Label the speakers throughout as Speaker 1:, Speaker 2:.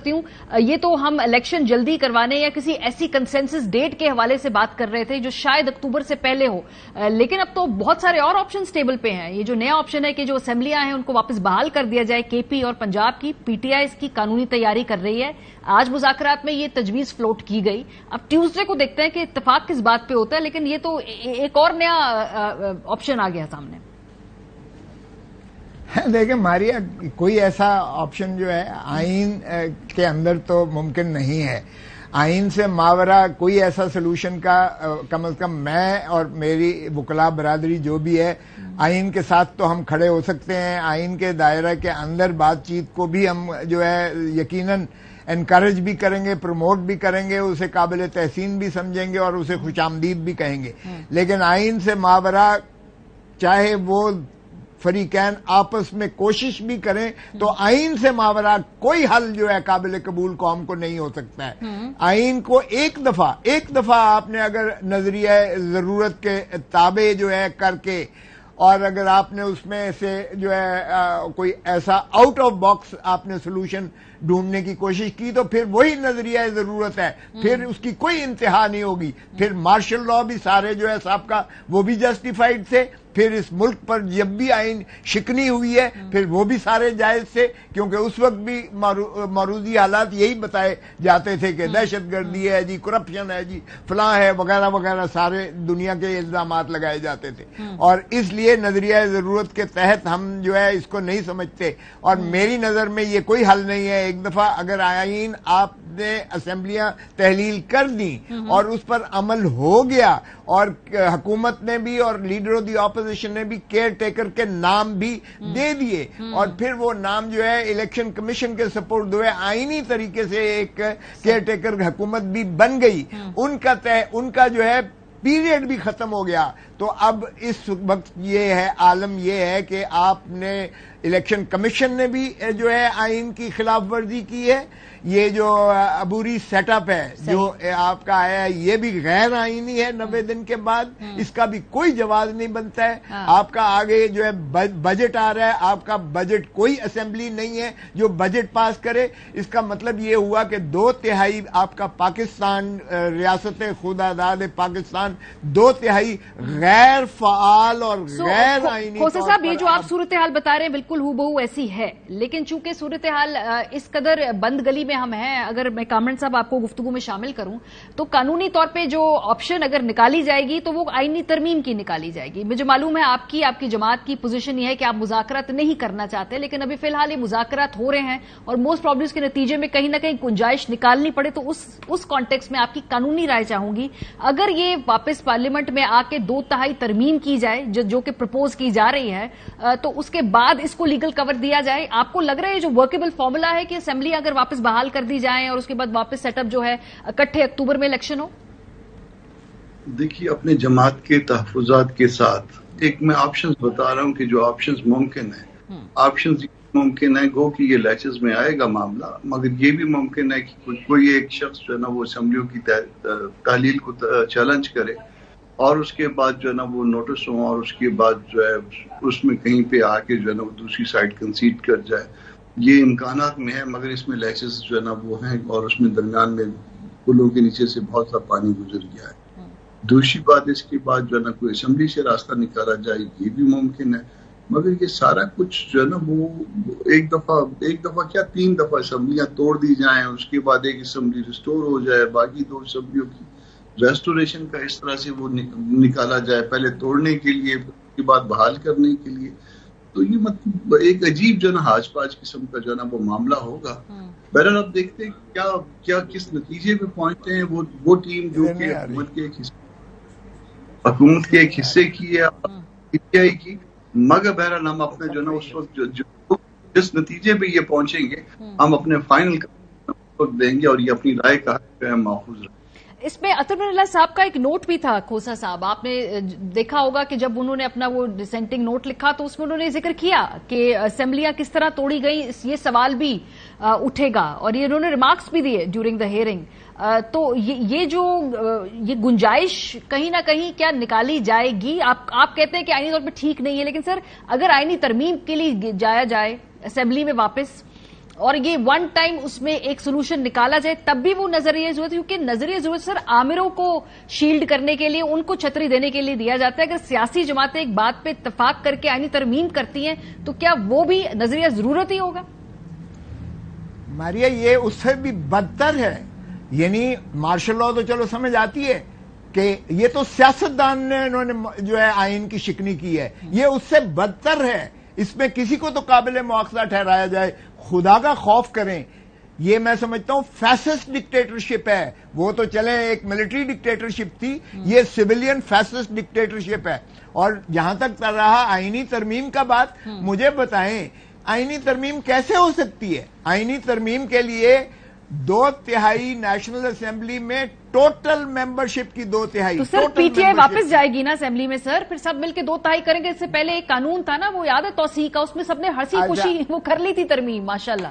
Speaker 1: یہ تو ہم الیکشن جلدی کروانے یا کسی ایسی کنسنسس ڈیٹ کے حوالے سے بات کر رہے تھے جو شاید اکتوبر سے پہلے ہو، لیکن اب تو بہت سارے اور آپشنز ٹیبل پہ ہیں. یہ جو نیا آپشن ہے کہ جو اسمبلیاں ہیں ان کو واپس بحال کر دیا جائے، کے پی اور پنجاب کی، پی ٹی آئی اس کی قانونی تیاری کر رہی ہے. آج مذاکرات میں یہ تجویز فلوٹ کی گئی. اب ٹیوزڈے کو دیکھتے ہیں کہ اتفاق کس بات پہ ہوتا ہے، لیکن یہ تو ایک اور نیا آپشن آ گیا سامنے.
Speaker 2: دیکھیں ماریا، کوئی ایسا آپشن جو ہے آئین کے اندر تو ممکن نہیں ہے. آئین سے ماورا کوئی ایسا سلوشن کا کم از کم میں اور میری وکلاء برادری جو بھی ہے، آئین کے ساتھ تو ہم کھڑے ہو سکتے ہیں. آئین کے دائرہ کے اندر بات چیت کو بھی ہم جو ہے یقیناً انکریج بھی کریں گے، پروموٹ بھی کریں گے، اسے قابل تحسین بھی سمجھیں گے اور اسے خوش آمدید بھی کہیں گے. لیکن آئین سے ماورا چاہے وہ فریقین آپس میں کوشش بھی کریں تو آئین سے ماورا کوئی حل جو ہے قابل قبول قوم کو نہیں ہو سکتا ہے. آئین کو ایک دفعہ آپ نے اگر نظریہ ضرورت کے تابع جو ہے کر کے، اور اگر آپ نے اس میں سے جو ہے کوئی ایسا آؤٹ آف باکس آپ نے سولوشن ڈھونڈنے کی کوشش کی تو پھر وہی نظریہ ضرورت ہے، پھر اس کی کوئی انتہا نہیں ہوگی. پھر مارشل لاء بھی سارے جو ہے صاحب کا وہ بھی جسٹیفائڈ تھے. پھر اس ملک پر جب بھی آئین شکنی ہوئی ہے پھر وہ بھی سارے جائز تھے، کیونکہ اس وقت بھی معروضی حالات یہی بتائے جاتے تھے کہ دہشت گردی ہے جی، کرپشن ہے جی، فلاں ہے وغیرہ وغیرہ، سارے دنیا کے الزامات لگائے جاتے تھے. اور اس لیے نظریہ ضرورت کے تحت ہم جو ہے اس کو نہیں سمجھتے. اور میری نظر میں یہ کوئی حل نہیں ہے. ایک دفعہ اگر آئین آپ نے اسمبلیاں تحلیل کر دیں اور اس پر عمل ہو گیا اور حکومت نے بھی اور لیڈر آف دی اپوزیشن نے بھی کیئر ٹیکر کے نام بھی دے دیے، اور پھر وہ نام جو ہے الیکشن کمیشن کے سپورٹ ہوئے، آئینی طریقے سے ایک کیئر ٹیکر حکومت بھی بن گئی، ان کا جو ہے پیریڈ بھی ختم ہو گیا. تو اب اس وقت یہ ہے، عالم یہ ہے کہ آپ نے الیکشن کمیشن نے بھی جو ہے آئین کی خلاف ورزی کی ہے. یہ جو عبوری سیٹ اپ ہے جو آپ کا آیا ہے یہ بھی غیر آئینی ہے. 90 دن کے بعد اس کا بھی کوئی جواز نہیں بنتا ہے. آپ کا آگے جو ہے بجٹ آ رہا ہے، آپ کا بجٹ کوئی اسمبلی نہیں ہے جو بجٹ پاس کرے. اس کا مطلب یہ ہوا کہ 2/3 آپ کا پاکستان، ریاست خود آزاد پاکستان 2/3 غیر فعال اور غیر آئینی.
Speaker 1: کھوسہ صاحب، یہ جو آپ صورتحال بتا رہے ہیں بالکل ہو بہو ایسی ہے، لیکن چونکہ صورتحال اس قدر بند گلی میں ہم ہیں، اگر میں کامران صاحب آپ کو گفتگو میں شامل کروں تو قانونی طور پہ جو آپشن اگر نکالی جائے گی تو وہ آئینی ترمیم کی نکالی جائے گی. مجھے معلوم ہے آپ کی جماعت کی پوزیشن یہ ہے کہ آپ مذاکرات نہیں کرنا چاہتے، لیکن ابھی فی الحال یہ مذاکرات ہو رہے ہیں اور موسٹ پرابلی اس کے نتیجے میں کہیں نہ کہیں گنجائش نکالنی پڑے. تو اس کانٹیکس میں آپ کی قانونی رائے چاہوں گی. اگر یہ واپس پارلیمنٹ میں آ کے 2/3 ترمیم کی جائے جو کہ پرپوز کی جا رہی ہے، تو اس کے بعد اس کو لیگل کور دیا جائے، آپ کو لگ رہا ہے جو ورکیبل فارمولا ہے کہ اسمبلی اگر واپس بحال کر دی جائیں اور اس کے بعد واپس سیٹ اپ جو ہے 1 اکتوبر میں الیکشن ہو؟
Speaker 3: دیکھیے، اپنے جماعت کے تحفظات کے ساتھ ایک میں آپشنز بتا رہا ہوں کہ جو آپشنز ممکن ہیں. آپشنز ممکن ہے گو کہ یہ لیچز میں آئے گا معاملہ، مگر یہ بھی ممکن ہے کہ کوئی ایک شخص جو ہے نا وہ اسمبلیوں کی تحلیل کو چیلنج کرے اور اس کے بعد جو ہے نا وہ نوٹس ہوں اور اس کے بعد جو ہے اس میں کہیں پہ آ کے جو ہے نا وہ دوسری سائڈ کنسیڈ کر جائے. یہ امکانات میں ہے، مگر اس میں لیچز جو ہے نا وہ ہیں اور اس میں درمیان میں پلوں کے نیچے سے بہت سا پانی گزر گیا ہے. دوسری بات، اس کے بعد جو ہے نا کوئی اسمبلی سے راستہ نکالا جائے، یہ بھی ممکن ہے. مگر یہ سارا کچھ جو ہے نا وہ ایک دفعہ کیا 3 دفعہ اسمبلیاں توڑ دی جائیں، اس کے بعد ایک اسمبلی ریسٹور ہو جائے، باقی 2 اسمبلیوں کی ریسٹوریشن کا اس طرح سے وہ نکالا جائے، پہلے توڑنے کے لیے اس کے بعد بحال کرنے کے لیے. تو یہ مطلب ایک عجیب جو ہے نا ہاج پاج قسم کا جو ہے نا وہ معاملہ ہوگا. بہرحال اب دیکھتے ہیں کیا کس نتیجے پہ پہنچتے ہیں. وہ ٹیم جو کہ حکومت کے ایک حصے کی ہے پی ٹی آئی کی، مگر بہرحال ہم اپنے جو ہے نا اس وقت جس نتیجے پہ یہ پہنچیں گے ہم اپنے فائنل دیں گے اور یہ اپنی رائے کا جو ہے محفوظ رکھیں.
Speaker 1: اس میں اطہر بن اللہ صاحب کا ایک نوٹ بھی تھا. کھوسہ صاحب، آپ نے دیکھا ہوگا کہ جب انہوں نے اپنا وہ ڈسینٹنگ نوٹ لکھا تو اس میں انہوں نے ذکر کیا کہ اسمبلیاں کس طرح توڑی گئی، یہ سوال بھی اٹھے گا، اور یہ انہوں نے ریمارکس بھی دیے ڈیورنگ دا ہیئرنگ. تو یہ گنجائش کہیں نہ کہیں کیا نکالی جائے گی؟ آپ کہتے ہیں کہ آئینی طور پہ ٹھیک نہیں ہے، لیکن سر اگر آئینی ترمیم کے لیے جایا جائے اسمبلی میں واپس اور یہ ون ٹائم اس میں ایک سولوشن نکالا جائے تب بھی وہ نظریہ ضرورت ہے، کیونکہ نظریہ ضرورت سر عامروں کو شیلڈ کرنے کے لیے، ان کو چھتری دینے کے لیے دیا جاتا ہے. اگر سیاسی جماعتیں ایک بات پہ اتفاق کر کے آئینی ترمیم کرتی ہیں تو کیا وہ بھی نظریہ ضرورت ہی ہوگا؟
Speaker 2: ماریا یہ اس سے بھی بدتر ہے. یعنی مارشل لا تو چلو سمجھ آتی ہے کہ یہ تو سیاستدان نے انہوں نے جو ہے آئین کی شکنی کی ہے، یہ اس سے بدتر ہے. اس میں کسی کو تو قابل مواخذہ ٹھہرایا جائے. خدا کا خوف کریں. یہ میں سمجھتا ہوں فیسسٹ ڈکٹیٹرشپ ہے. وہ تو چلیں ایک ملٹری ڈکٹیٹرشپ تھی، یہ سویلین فیسسٹ ڈکٹیٹرشپ ہے. اور جہاں تک رہا آئینی ترمیم کا بات، مجھے بتائیں آئینی ترمیم کیسے ہو سکتی ہے؟ آئینی ترمیم کے لیے 2/3 نیشنل اسمبلی میں ٹوٹل ممبرشپ کی 2/3.
Speaker 1: تو سر پی ٹی آئی واپس جائے گی نا اسمبلی میں سر، پھر سب مل کے 2/3 کریں گے. اس سے پہلے ایک قانون تھا نا، وہ یاد ہے توسیع کا، اس میں سب نے ہنسی خوشی وہ کر لی تھی ترمیم. ماشاءاللہ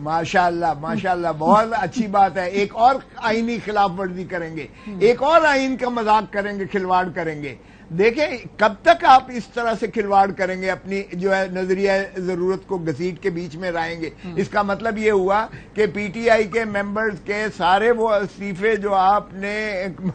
Speaker 2: ماشاءاللہ ماشاءاللہ بہت اچھی بات ہے. ایک اور آئینی خلاف ورزی کریں گے، ایک اور آئین کا مذاق کریں گے، کھلواڑ کریں گے. دیکھیں کب تک آپ اس طرح سے کھلواڑ کریں گے، اپنی جو ہے نظریہ ضرورت کو گھسیٹ کے بیچ میں لائیں گے. اس کا مطلب یہ ہوا کہ پی ٹی آئی کے ممبرز کے سارے وہ استعفے جو آپ نے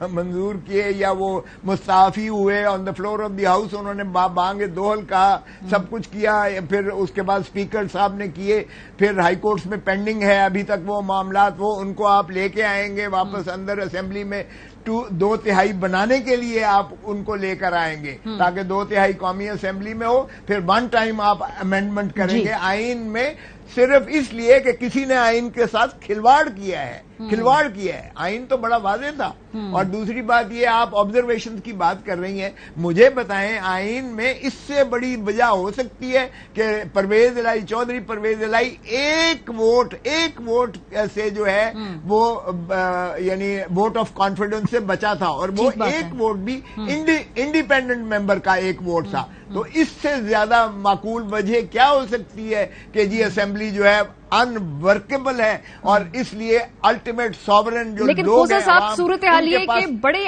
Speaker 2: منظور کیے یا وہ مستعفی ہوئے on the floor of the house, انہوں نے بانگ دوہل کہا، سب کچھ کیا، پھر اس کے بعد اسپیکر صاحب نے کیے، پھر ہائی کورٹس میں پینڈنگ ہے ابھی تک وہ معاملات، وہ ان کو آپ لے کے آئیں گے واپس اندر اسمبلی میں. 2/3 بنانے کے لیے آپ ان کو لے کر آئیں گے تاکہ 2/3 قومی اسمبلی میں ہو. پھر ون ٹائم آپ امینڈمنٹ کریں گے آئین میں، صرف اس لیے کہ کسی نے آئین کے ساتھ کھلواڑ کیا ہے. کھلواڑ کیا ہے. آئین تو بڑا واضح تھا. اور دوسری بات یہ آپ آبزرویشن کی بات کر رہی ہیں، مجھے بتائیں آئین میں اس سے بڑی وجہ ہو سکتی ہے کہ پرویز الہی چودھری پرویز الہی ایک ووٹ سے جو ہے وہ یعنی ووٹ آف کانفیڈنس سے بچا تھا، اور وہ ایک ووٹ بھی انڈیپینڈنٹ ممبر کا ایک ووٹ تھا. تو اس سے زیادہ معقول وجہ کیا ہو سکتی ہے کہ جی اسمبلی جو ہے انورکیبل ہے، اور اس لیے الٹیمیٹ سوورن جو لوگ ہیں،
Speaker 1: لیکن صاحب صورتحال یہ کہ بڑے